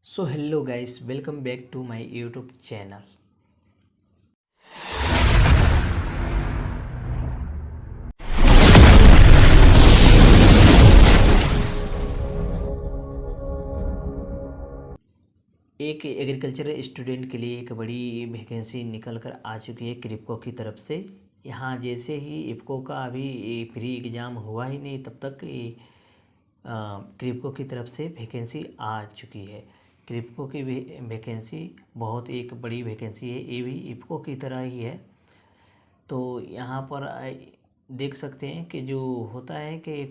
So hello guys, welcome back to my YouTube channel. एक agriculture student के लिए एक बड़ी वैकेंसी निकल कर आ चुकी है क्रिप्को की तरफ से। यहाँ जैसे ही इफ्को का अभी प्री एग्ज़ाम हुआ ही नहीं तब तक क्रिप्को की तरफ से वैकेंसी आ चुकी है। क्रिप्को की वैकेंसी बहुत एक बड़ी वैकेंसी है, ये भी इफ्को की तरह ही है। तो यहाँ पर देख सकते हैं कि जो होता है कि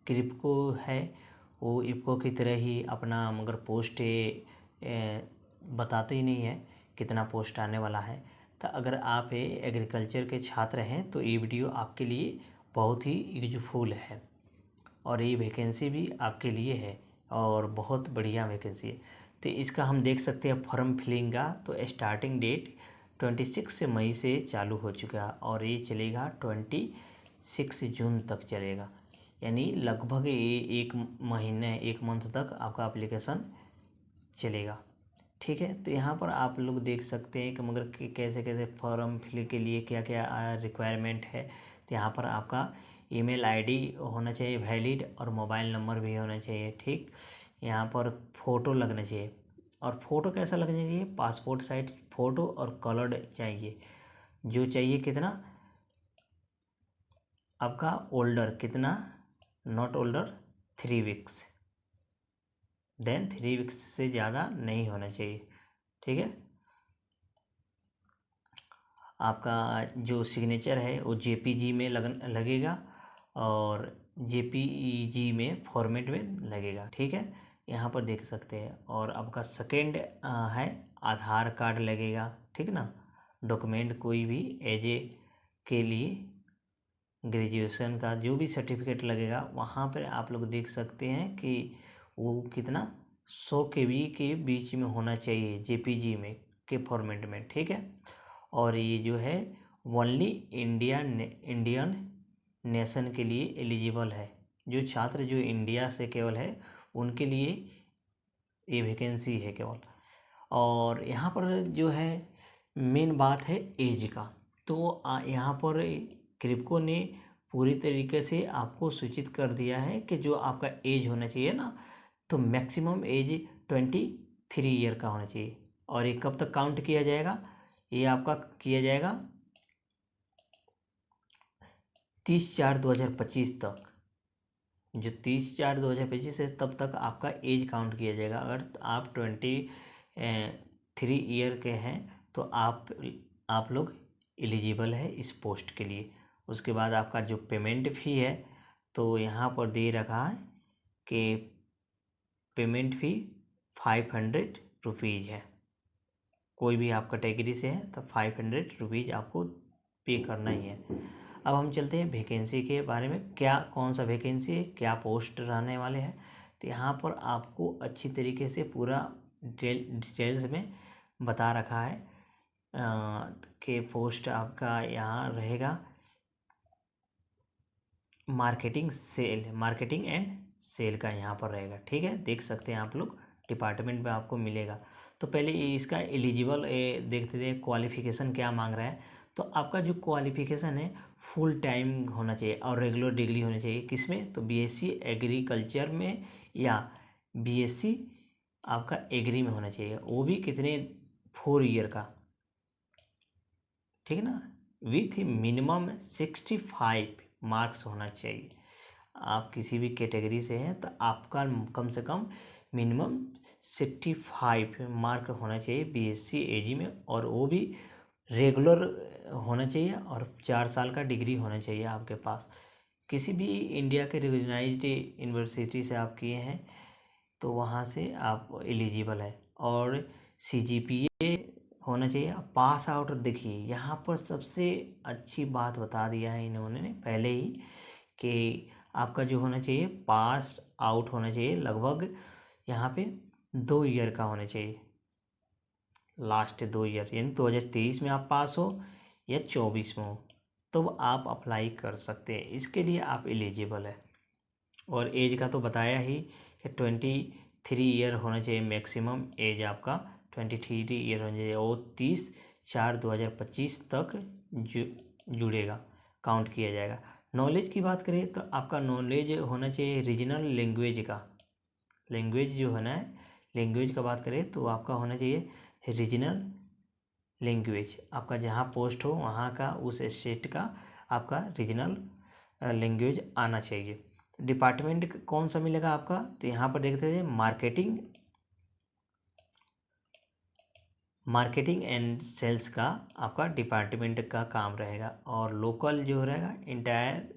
क्रिप्को है वो इफ्को की तरह ही अपना मगर पोस्ट बताते ही नहीं है कितना पोस्ट आने वाला है। तो अगर आप एग्रीकल्चर के छात्र हैं तो ये वीडियो आपके लिए बहुत ही यूजफुल है और ये वैकेंसी भी आपके लिए है और बहुत बढ़िया वैकेंसी है। तो इसका हम देख सकते हैं फॉर्म फिलिंग का। तो स्टार्टिंग डेट 26 मई से चालू हो चुका है और ये चलेगा 26 जून तक चलेगा, यानी लगभग ये एक महीने एक मंथ तक आपका एप्लीकेशन चलेगा। ठीक है, तो यहाँ पर आप लोग देख सकते हैं कि मगर कैसे कैसे फॉर्म फिल के लिए क्या क्या रिक्वायरमेंट है। तो यहाँ पर आपका ईमेल आईडी होना चाहिए वैलिड और मोबाइल नंबर भी होना चाहिए। ठीक, यहाँ पर फ़ोटो लगना चाहिए और फ़ोटो कैसा लगना चाहिए, पासपोर्ट साइज फ़ोटो और कलर्ड चाहिए। जो चाहिए कितना आपका ओल्डर कितना, not older 3 weeks, then 3 weeks से ज़्यादा नहीं होना चाहिए। ठीक है, आपका जो सिग्नेचर है वो जेपीजी में लगेगा और जेपीजी में फॉर्मेट में लगेगा। ठीक है, यहाँ पर देख सकते हैं। और आपका सेकेंड है आधार कार्ड लगेगा। ठीक ना, डॉक्यूमेंट कोई भी एजे के लिए ग्रेजुएशन का जो भी सर्टिफिकेट लगेगा वहाँ पर आप लोग देख सकते हैं कि वो कितना 100 KB के बीच में होना चाहिए जेपीजी में के फॉर्मेट में। ठीक है, और ये जो है ओनली इंडियन नेशन के लिए एलिजिबल है। जो छात्र जो इंडिया से केवल है उनके लिए ये वैकेंसी है केवल। और यहाँ पर जो है मेन बात है एज का। तो यहाँ पर क्रिप्को ने पूरी तरीके से आपको सूचित कर दिया है कि जो आपका एज होना चाहिए ना, तो मैक्सिमम एज 23 ईयर का होना चाहिए। और ये कब तक काउंट किया जाएगा, ये आपका किया जाएगा 30/4/2025 तक। जो 30/4/2025 है तब तक आपका एज काउंट किया जाएगा। अगर आप 23 ईयर के हैं तो आप लोग एलिजिबल है इस पोस्ट के लिए। उसके बाद आपका जो पेमेंट फ़ी है तो यहाँ पर दे रखा है कि पेमेंट फ़ी 500 रुपीज़ है। कोई भी आप कैटेगरी से है तो 500 रुपीज़ आपको पे करना ही है। अब हम चलते हैं वैकेंसी के बारे में, क्या कौन सा वैकेंसी है, क्या पोस्ट रहने वाले हैं। तो यहाँ पर आपको अच्छी तरीके से पूरा डिटेल्स में बता रखा है कि पोस्ट आपका यहाँ रहेगा मार्केटिंग एंड सेल का यहाँ पर रहेगा। ठीक है, देख सकते हैं आप लोग डिपार्टमेंट में आपको मिलेगा। तो पहले इसका एलिजिबल देखते थे क्वालिफ़िकेशन क्या मांग रहा है। तो आपका जो क्वालिफ़िकेशन है फुल टाइम होना चाहिए और रेगुलर डिग्री होनी चाहिए। किसमें, तो बीएससी एग्रीकल्चर में या बीएससी आपका एग्री में होना चाहिए। वो भी कितने 4 ईयर का। ठीक है ना, विथ मिनिमम 65 मार्क्स होना चाहिए। आप किसी भी कैटेगरी से हैं तो आपका कम से कम मिनिमम 65 मार्क होना चाहिए बीएससी एजी में, और वो भी रेगुलर होना चाहिए और 4 साल का डिग्री होना चाहिए आपके पास। किसी भी इंडिया के रिकॉग्नाइज्ड यूनिवर्सिटी से आप किए हैं तो वहाँ से आप एलिजिबल है। और सीजीपीए होना चाहिए पास आउट। देखिए यहाँ पर सबसे अच्छी बात बता दिया है इन्होंने पहले ही कि आपका जो होना चाहिए पास आउट होना चाहिए लगभग यहाँ पे 2 ईयर का होना चाहिए, लास्ट 2 ईयर, यानी 2023 में आप पास हो या 24 में हो तो आप अप्लाई कर सकते हैं। इसके लिए आप एलिजिबल है। और एज का तो बताया ही कि 23 ईयर होना चाहिए मैक्सिमम एज आपका, 23 ईयर होना चाहिए, वो 30/4/2025 तक जुड़ेगा, काउंट किया जाएगा। नॉलेज की बात करें तो आपका नॉलेज होना चाहिए रीजनल लैंग्वेज का, लैंग्वेज जो है ना, लैंग्वेज का बात करें तो आपका होना चाहिए रीजनल लैंग्वेज, आपका जहाँ पोस्ट हो वहाँ का, उस स्टेट का आपका रीजनल लैंग्वेज आना चाहिए। डिपार्टमेंट कौन सा मिलेगा आपका, तो यहाँ पर देखते हैं मार्केटिंग एंड सेल्स का आपका डिपार्टमेंट का काम रहेगा। और लोकल जो रहेगा इंटायर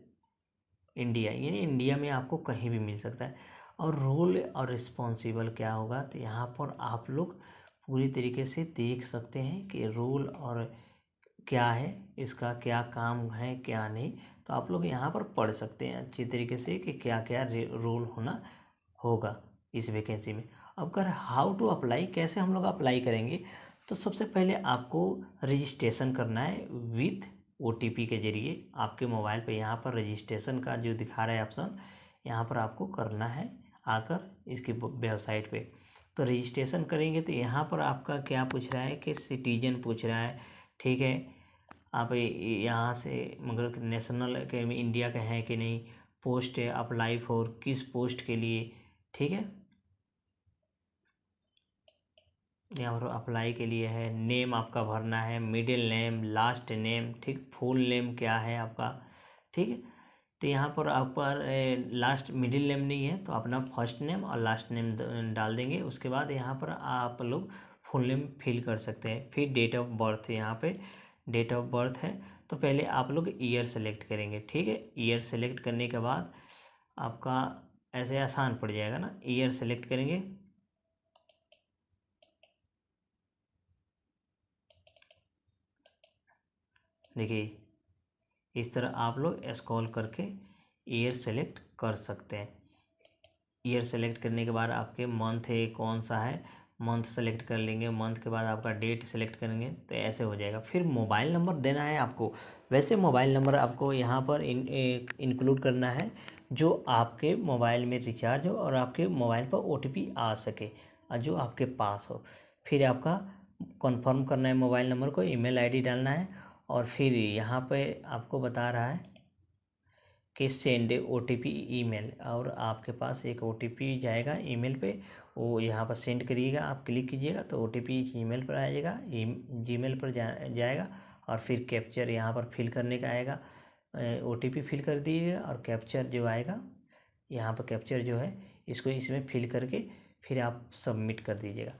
इंडिया, यानी इंडिया में आपको कहीं भी मिल सकता है। और रोल और रिस्पॉन्सिबल क्या होगा, तो यहाँ पर आप लोग पूरी तरीके से देख सकते हैं कि रोल और क्या है, इसका क्या काम है क्या नहीं, तो आप लोग यहाँ पर पढ़ सकते हैं अच्छी तरीके से कि क्या क्या रोल होना होगा इस वैकेंसी में। अब अगर हाउ टू अप्लाई, कैसे हम लोग अप्लाई करेंगे, तो सबसे पहले आपको रजिस्ट्रेशन करना है विथ OTP के ज़रिए। आपके मोबाइल पे यहाँ पर रजिस्ट्रेशन का जो दिखा रहा है ऑप्शन, यहाँ पर आपको करना है आकर इसकी वेबसाइट पे। तो रजिस्ट्रेशन करेंगे तो यहाँ पर आपका क्या पूछ रहा है कि सिटीजन पूछ रहा है, ठीक है। आप यहाँ से मगर नेशनल के इंडिया का है कि नहीं, पोस्ट है अप्लाई फॉर किस पोस्ट के लिए, ठीक है। यहाँ पर अप्लाई के लिए है, नेम आपका भरना है, मिडिल नेम, लास्ट नेम, ठीक, फुल नेम क्या है आपका, ठीक है। तो यहाँ पर आपका लास्ट मिडिल नेम नहीं है तो अपना फर्स्ट नेम और लास्ट नेम डाल देंगे। उसके बाद यहाँ पर आप लोग फुल नेम फिल कर सकते हैं। फिर डेट ऑफ बर्थ, यहाँ पे डेट ऑफ बर्थ है तो पहले आप लोग ईयर सेलेक्ट करेंगे, ठीक है। ईयर सेलेक्ट करने के बाद आपका ऐसे आसान पड़ जाएगा ना, ईयर सेलेक्ट करेंगे, देखिए इस तरह आप लोग स्क्रॉल करके ईयर सेलेक्ट कर सकते हैं। ईयर सेलेक्ट करने के बाद आपके मंथ है कौन सा है, मंथ सेलेक्ट कर लेंगे। मंथ के बाद आपका डेट सेलेक्ट करेंगे तो ऐसे हो जाएगा। फिर मोबाइल नंबर देना है आपको। वैसे मोबाइल नंबर आपको यहाँ पर इंक्लूड करना है जो आपके मोबाइल में रिचार्ज हो और आपके मोबाइल पर OTP आ सके और जो आपके पास हो। फिर आपका कन्फर्म करना है मोबाइल नंबर को, ईमेल ID डालना है और फिर यहाँ पे आपको बता रहा है कि सेंड OTP ईमेल, और आपके पास एक OTP जाएगा ईमेल पे, वो यहाँ पर सेंड करिएगा, आप क्लिक कीजिएगा तो OTP ईमेल पर आएगा, जीमेल पर जाएगा और फिर कैप्चर यहाँ पर फिल करने का आएगा। OTP फिल कर दीजिएगा और कैप्चर जो आएगा यहाँ पर, कैप्चर जो है इसको इसमें फिल करके फिर आप सबमिट कर दीजिएगा।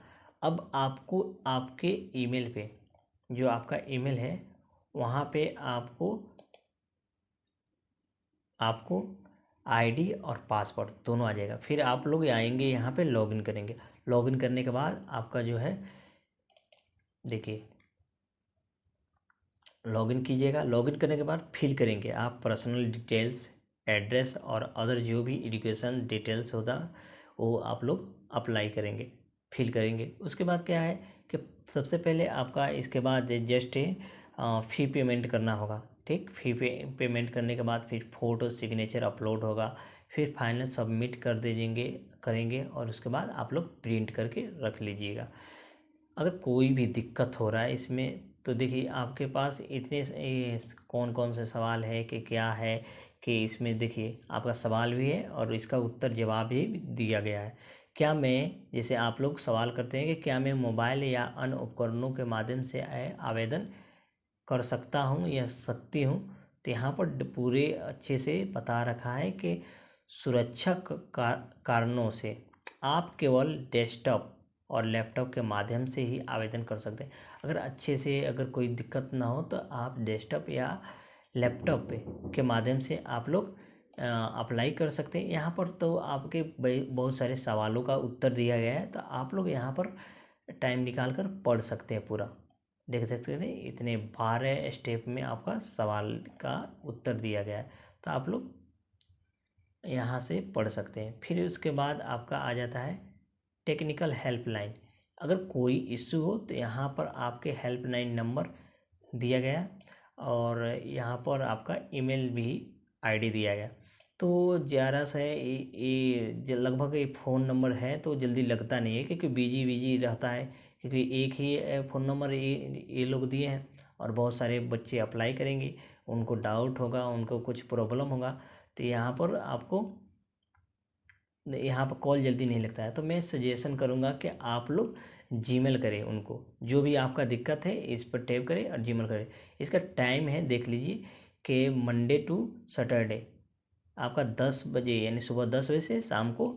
अब आपको आपके ईमेल पे, जो आपका ईमेल है वहाँ पे आपको ID और पासवर्ड दोनों आ जाएगा। फिर आप लोग आएंगे यहाँ पे लॉगिन करेंगे। लॉगिन करने के बाद आपका जो है, देखिए लॉगिन कीजिएगा। लॉगिन करने के बाद फिल करेंगे आप पर्सनल डिटेल्स, एड्रेस और अदर जो भी एजुकेशन डिटेल्स होता वो आप लोग अप्लाई करेंगे, फिल करेंगे। उसके बाद क्या है कि सबसे पहले आपका इसके बाद जस्ट फ़ी पेमेंट करना होगा, ठीक। फ़ी पेमेंट करने के बाद फिर फ़ोटो सिग्नेचर अपलोड होगा, फिर फाइनल सबमिट कर दीजिएंगे करेंगे और उसके बाद आप लोग प्रिंट करके रख लीजिएगा। अगर कोई भी दिक्कत हो रहा है इसमें तो देखिए आपके पास इतने कौन कौन से सवाल है कि क्या है कि इसमें देखिए आपका सवाल भी है और इसका उत्तर जवाब भी दिया गया है। क्या मैं, जैसे आप लोग सवाल करते हैं कि क्या मैं मोबाइल या अन्य उपकरणों के माध्यम से आवेदन कर सकता हूँ या सकती हूँ, तो यहाँ पर पूरे अच्छे से बता रखा है कि सुरक्षा कारणों से आप केवल डेस्कटॉप और लैपटॉप के माध्यम से ही आवेदन कर सकते हैं। अगर अच्छे से अगर कोई दिक्कत ना हो तो आप डेस्कटॉप या लैपटॉप के माध्यम से आप लोग अप्लाई कर सकते हैं। यहाँ पर तो आपके बहुत सारे सवालों का उत्तर दिया गया है, तो आप लोग यहाँ पर टाइम निकाल कर पढ़ सकते हैं पूरा। देख सकते हैं इतने 12 स्टेप में आपका सवाल का उत्तर दिया गया है, तो आप लोग यहाँ से पढ़ सकते हैं। फिर उसके बाद आपका आ जाता है टेक्निकल हेल्पलाइन। अगर कोई इश्यू हो तो यहाँ पर आपके हेल्पलाइन नंबर दिया गया और यहाँ पर आपका ईमेल भी ID दिया गया। तो ज़रा सा ये लगभग ये फ़ोन नंबर है तो जल्दी लगता नहीं है, क्योंकि बिजी बिजी रहता है, क्योंकि एक ही फ़ोन नंबर ये लोग दिए हैं और बहुत सारे बच्चे अप्लाई करेंगे, उनको डाउट होगा, उनको कुछ प्रॉब्लम होगा, तो यहाँ पर आपको यहाँ पर कॉल जल्दी नहीं लगता है। तो मैं सजेशन करूँगा कि आप लोग जीमेल करें उनको, जो भी आपका दिक्कत है इस पर टैप करें और जीमेल करें। इसका टाइम है, देख लीजिए कि मंडे टू सैटरडे आपका 10 बजे, यानी सुबह 10 बजे से शाम को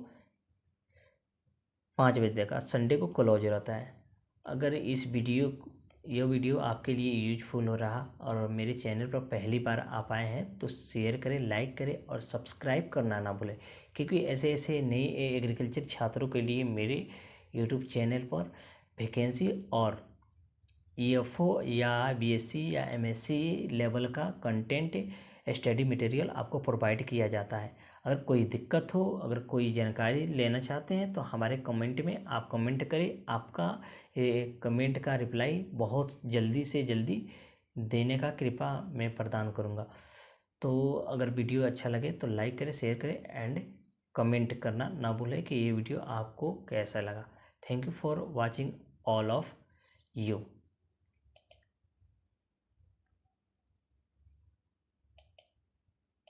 5 बजे तक, संडे को क्लोज रहता है। अगर यह वीडियो आपके लिए यूजफुल हो रहा और मेरे चैनल पर पहली बार आप आए हैं तो शेयर करें, लाइक करें और सब्सक्राइब करना ना भूलें, क्योंकि ऐसे ऐसे नए एग्रीकल्चर छात्रों के लिए मेरे यूट्यूब चैनल पर वैकेंसी और EFO या BSc या MSc लेवल का कंटेंट स्टडी मटेरियल आपको प्रोवाइड किया जाता है। अगर कोई दिक्कत हो, अगर कोई जानकारी लेना चाहते हैं तो हमारे कमेंट में आप कमेंट करें, आपका कमेंट का रिप्लाई बहुत जल्दी से जल्दी देने का कृपा मैं प्रदान करूँगा। तो अगर वीडियो अच्छा लगे तो लाइक करें, शेयर करें एंड कमेंट करना ना भूलें कि ये वीडियो आपको कैसा लगा। Thank you for watching all of you.